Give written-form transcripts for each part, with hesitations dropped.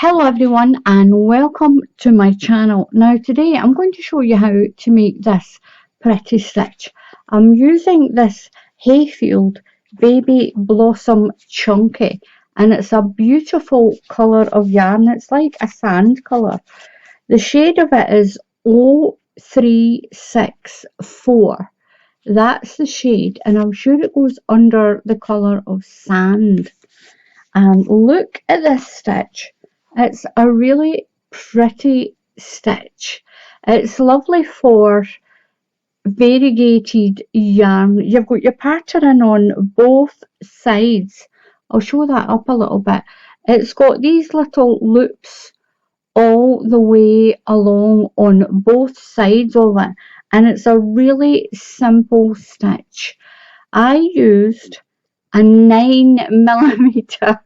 Hello everyone and welcome to my channel. Now today I'm going to show you how to make this pretty stitch. I'm using this Hayfield Baby Blossom Chunky and it's a beautiful colour of yarn. It's like a sand colour. The shade of it is 0364. That's the shade and I'm sure it goes under the colour of sand. And look at this stitch. It's a really pretty stitch. It's lovely for variegated yarn. You've got your pattern on both sides. I'll show that up a little bit. It's got these little loops all the way along on both sides of it, and it's a really simple stitch. I used a 9mm.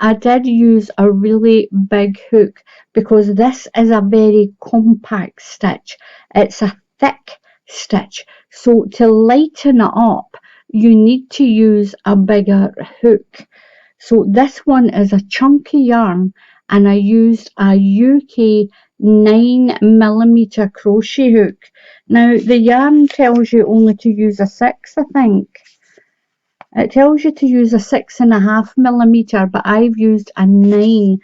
I did use a really big hook because this is a very compact stitch. It's a thick stitch. So to lighten it up, you need to use a bigger hook. So this one is a chunky yarn and I used a UK 9mm crochet hook. Now the yarn tells you only to use a 6, I think. It tells you to use a 6.5mm, but I've used a 9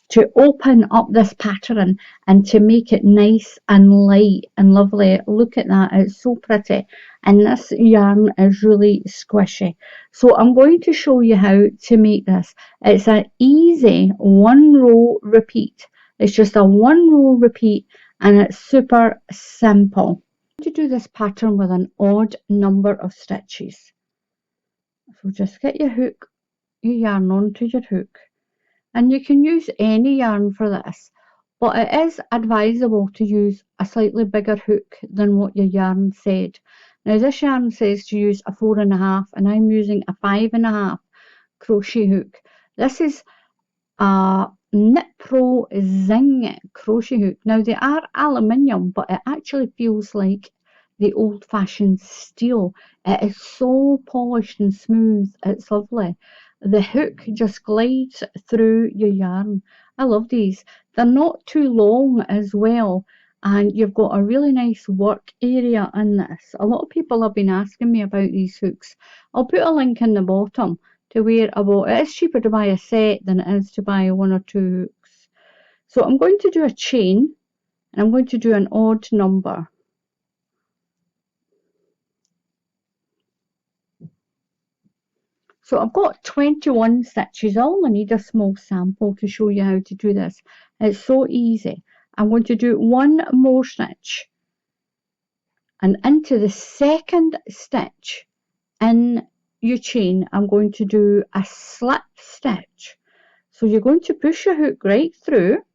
to open up this pattern and to make it nice and light and lovely. Look at that, it's so pretty. And this yarn is really squishy. So I'm going to show you how to make this. It's an easy one row repeat. It's just a one row repeat and it's super simple. I'm going to do this pattern with an odd number of stitches. So just get your yarn onto your hook, and you can use any yarn for this, but it is advisable to use a slightly bigger hook than what your yarn said. Now this yarn says to use a 4.5 and I'm using a 5.5 crochet hook. This is a Knit Pro Zing crochet hook. Now they are aluminium, but it actually feels like the old-fashioned steel. It is so polished and smooth. It's lovely. The hook just glides through your yarn. I love these. They're not too long as well, and you've got a really nice work area in this. A lot of people have been asking me about these hooks. I'll put a link in the bottom to where I bought. It is cheaper to buy a set than it is to buy one or two hooks. So I'm going to do a chain and I'm going to do an odd number. So I've got 21 stitches. I only need a small sample to show you how to do this. It's so easy. I'm going to do one more stitch, and into the second stitch in your chain I'm going to do a slip stitch. So you're going to push your hook right through,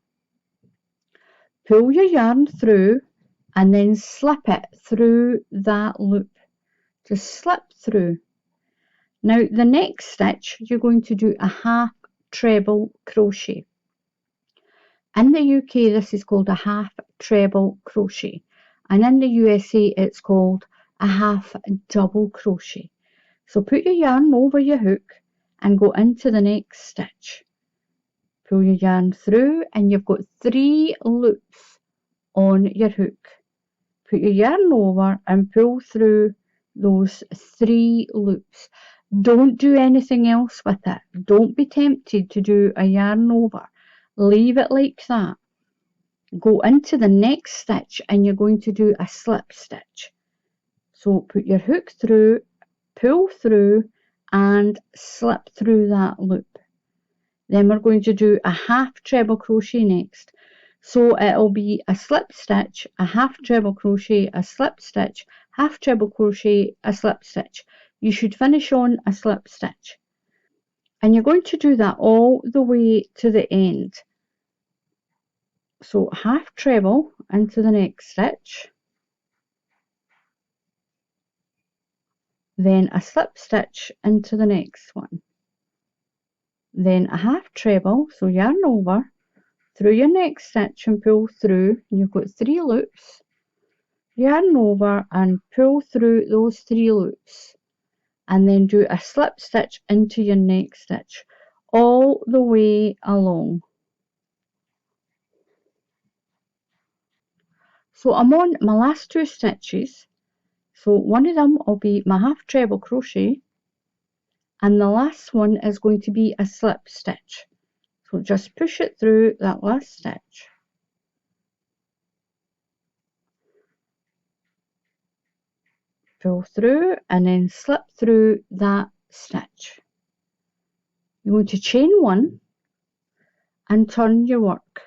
pull your yarn through, and then slip it through that loop. Just slip through. Now the next stitch you're going to do a half treble crochet. In the UK this is called a half treble crochet, and in the USA it's called a half double crochet. So put your yarn over your hook and go into the next stitch. Pull your yarn through and you've got 3 loops on your hook. Put your yarn over and pull through those 3 loops. Don't do anything else with it. Don't be tempted to do a yarn over. Leave it like that. Go into the next stitch and you're going to do a slip stitch. So put your hook through, pull through and slip through that loop. Then we're going to do a half treble crochet next. So it'll be a slip stitch, a half treble crochet, a slip stitch, half treble crochet, a slip stitch. You should finish on a slip stitch. And you're going to do that all the way to the end. So half treble into the next stitch. Then a slip stitch into the next one. Then a half treble, so yarn over, through your next stitch and pull through, and you've got 3 loops. Yarn over and pull through those 3 loops. And then do a slip stitch into your next stitch all the way along. So I'm on my last 2 stitches. So one of them will be my half treble crochet, and the last one is going to be a slip stitch. So just push it through that last stitch. Pull through and then slip through that stitch. You're going to chain 1 and turn your work.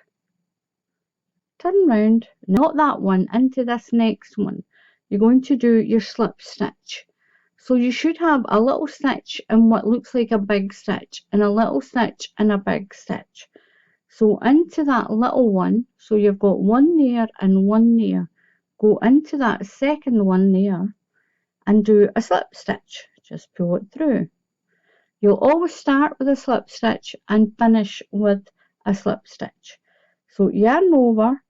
Turn round, not that one, into this next one. You're going to do your slip stitch. So you should have a little stitch in what looks like a big stitch, and a little stitch and a big stitch. So into that little one, so you've got one there and one there. Go into that second one there and do a slip stitch. Just pull it through. You'll always start with a slip stitch and finish with a slip stitch. So yarn over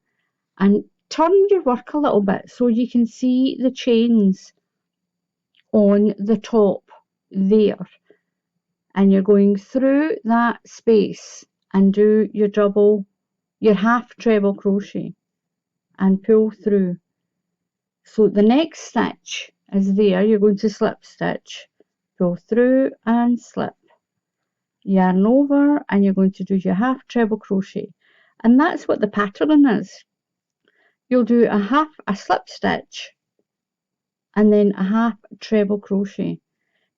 and turn your work a little bit so you can see the chains on the top there. And you're going through that space and do your half treble crochet and pull through. So the next stitch is there. You're going to slip stitch, pull through and slip. Yarn over and you're going to do your half treble crochet. And that's what the pattern is. You'll do a slip stitch and then a half treble crochet.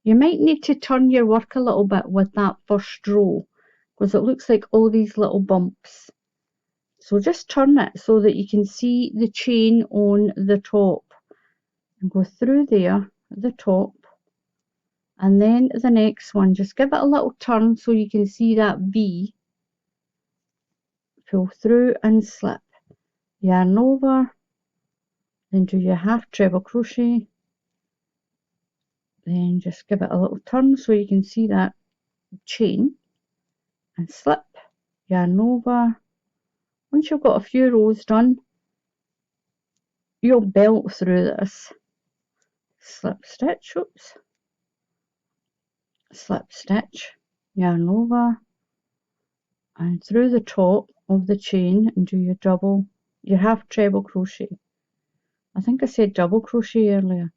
You might need to turn your work a little bit with that first row because it looks like all these little bumps. So just turn it so that you can see the chain on the top. And go through there, the top, and then the next one. Just give it a little turn so you can see that V. Pull through and slip. Yarn over, then do your half treble crochet. Then just give it a little turn so you can see that chain and slip. Yarn over. Once you've got a few rows done, you'll belt through this. Slip stitch, oops, slip stitch, yarn over and through the top of the chain and do your half treble crochet. I think I said double crochet earlier.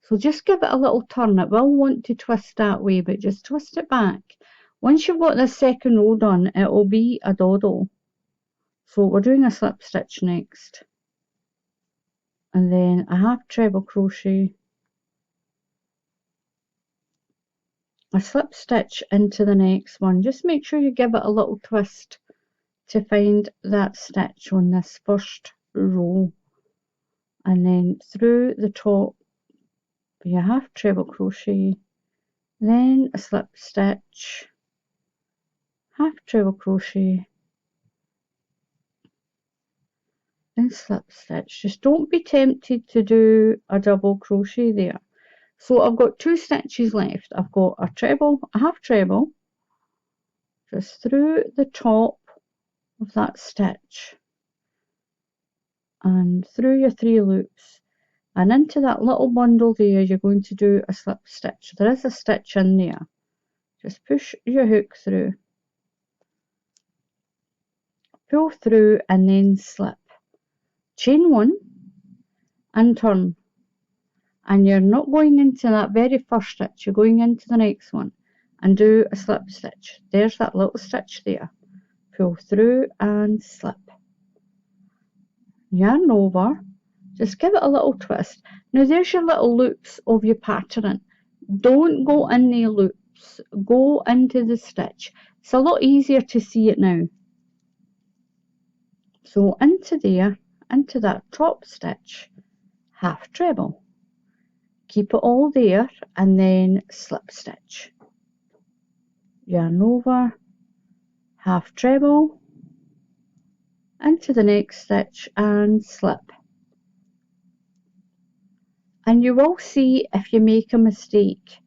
So just give it a little turn. It will want to twist that way, but just twist it back. Once you've got this second row done, it will be a doddle. So we're doing a slip stitch next. And then a half treble crochet, a slip stitch into the next one. Just make sure you give it a little twist to find that stitch on this first row. And then through the top, your half treble crochet, then a slip stitch, half treble crochet, then slip stitch. Just don't be tempted to do a double crochet there. So I've got 2 stitches left. I've got a half treble, just through the top of that stitch and through your 3 loops and into that little bundle there. You're going to do a slip stitch. There is a stitch in there. Just push your hook through, pull through and then slip. Chain 1 and turn. And you're not going into that very first stitch, you're going into the next one and do a slip stitch. There's that little stitch there. Pull through and slip. Yarn over, just give it a little twist. Now there's your little loops of your pattern. Don't go in the loops, go into the stitch. It's a lot easier to see it now. So into there, into that top stitch, half treble. Keep it all there and then slip stitch. Yarn over, half treble, into the next stitch and slip. And you will see if you make a mistake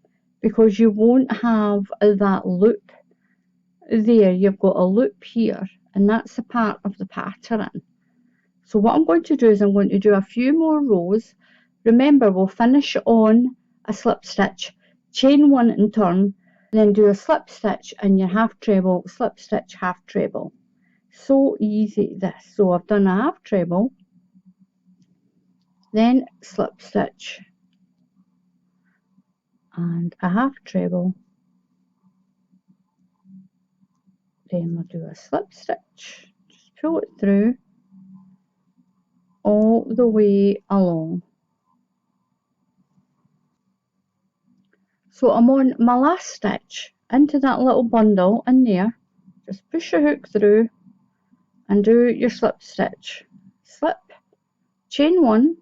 because you won't have that loop there. You've got a loop here and that's a part of the pattern. So what I'm going to do is I'm going to do a few more rows. Remember, we'll finish on a slip stitch, chain 1 and turn, then do a slip stitch and your half treble, slip stitch, half treble. So easy this. So I've done a half treble, then slip stitch and a half treble, then we'll do a slip stitch, just pull it through all the way along. So I'm on my last stitch into that little bundle in there, just push your hook through and do your slip stitch, slip, chain one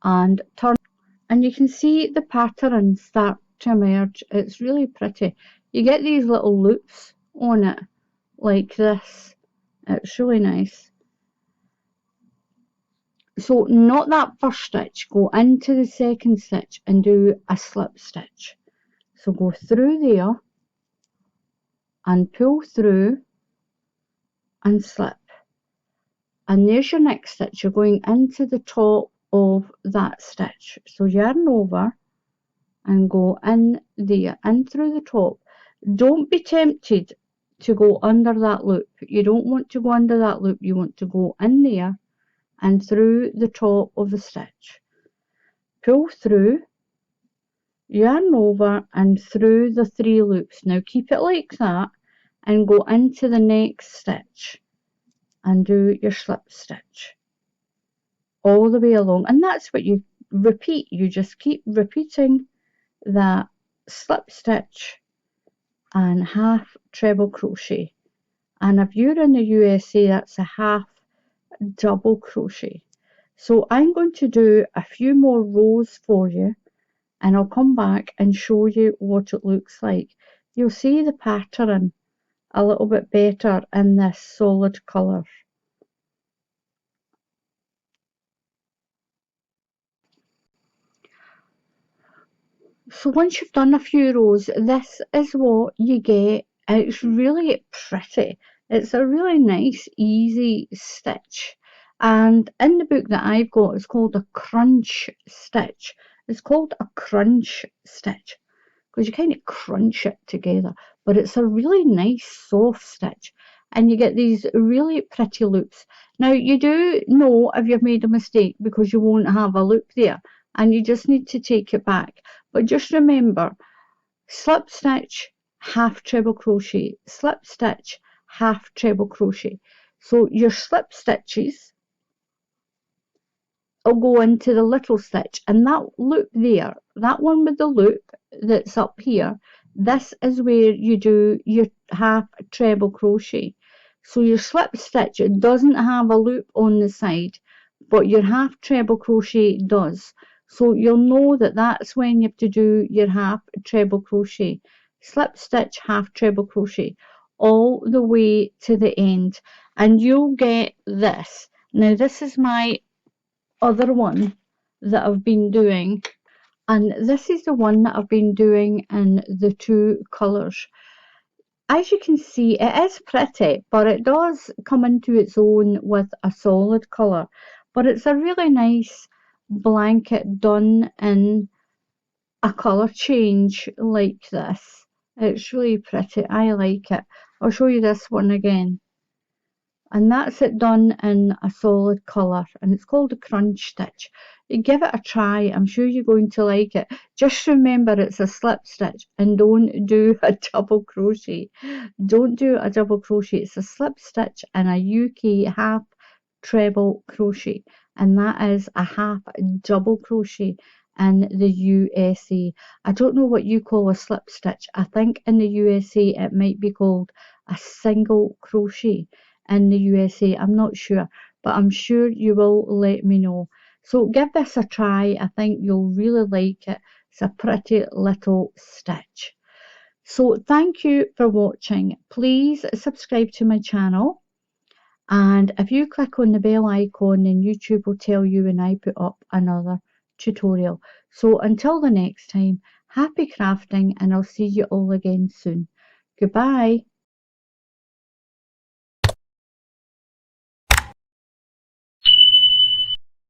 and turn, and you can see the pattern start to emerge. It's really pretty. You get these little loops on it like this. It's really nice. So not that first stitch, go into the second stitch and do a slip stitch. So go through there and pull through and slip, and there's your next stitch. You're going into the top of that stitch, so yarn over and go in there, in through the top. Don't be tempted to go under that loop. You don't want to go under that loop, you want to go in there and through the top of the stitch. Pull through, yarn over and through the 3 loops. Now keep it like that and go into the next stitch and do your slip stitch all the way along, and that's what you repeat. You just keep repeating that slip stitch and half treble crochet, and if you're in the USA, that's a half double crochet. So I'm going to do a few more rows for you, and I'll come back and show you what it looks like. You'll see the pattern a little bit better in this solid colour. So once you've done a few rows, this is what you get. It's really pretty. It's a really nice, easy stitch. And in the book that I've got, it's called a crunch stitch. It's called a crunch stitch because you kind of crunch it together. But it's a really nice, soft stitch. And you get these really pretty loops. Now, you do know if you've made a mistake because you won't have a loop there. And you just need to take it back. But just remember, slip stitch, half treble crochet, slip stitch, half treble crochet. So your slip stitches will go into the little stitch, and that loop there, that one with the loop that's up here, this is where you do your half treble crochet. So your slip stitch, it doesn't have a loop on the side, but your half treble crochet does. So you'll know that that's when you have to do your half treble crochet. Slip stitch, half treble crochet, all the way to the end. And you'll get this. Now this is my other one that I've been doing. And this is the one that I've been doing in the 2 colours. As you can see, it is pretty, but it does come into its own with a solid colour. But it's a really nice blanket done in a colour change like this. It's really pretty. I like it. I'll show you this one again. And that's it done in a solid colour, and it's called a crunch stitch. Give it a try, I'm sure you're going to like it. Just remember it's a slip stitch and don't do a double crochet. Don't do a double crochet. It's a slip stitch and a UK half treble crochet, and that is a half double crochet in the USA. I don't know what you call a slip stitch. I think in the USA it might be called a single crochet. In the USA, I'm not sure, but I'm sure you will let me know. So give this a try. I think you'll really like it. It's a pretty little stitch. So thank you for watching. Please subscribe to my channel, and if you click on the bell icon, then YouTube will tell you when I put up another tutorial. So until the next time, happy crafting, and I'll see you all again soon. Goodbye.